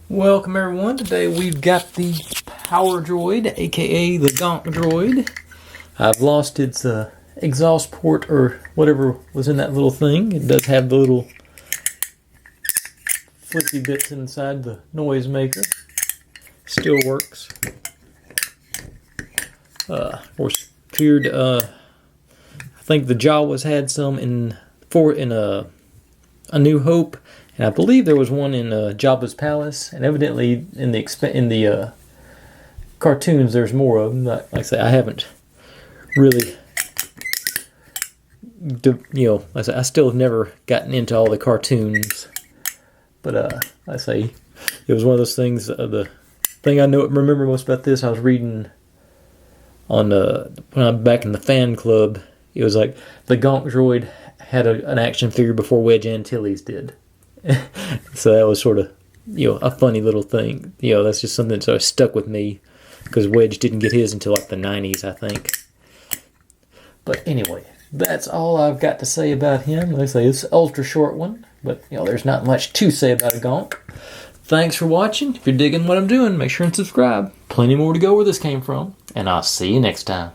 Welcome everyone. Today we've got the Power Droid, aka the GONK Droid. I've lost its exhaust port or whatever was in that little thing. It does have the little flippy bits inside the noise maker. Still works. Of course, cleared. I think the Jawas had some in A New Hope. And I believe there was one in Jabba's Palace, and evidently in the cartoons there's more of them. Like I say, I haven't really, I still have never gotten into all the cartoons. But I say, it was one of those things. The thing I remember most about this, I was reading on when I'm back in the fan club. It was like the GONK Droid had an action figure before Wedge Antilles did. So that was sort of, a funny little thing. That's just something that sort of stuck with me because Wedge didn't get his until like the 90s, I think. But anyway, that's all I've got to say about him. Like I say, it's an ultra short one, but there's not much to say about a GONK. Thanks for watching. If you're digging what I'm doing, make sure and subscribe. Plenty more to go where this came from, and I'll see you next time.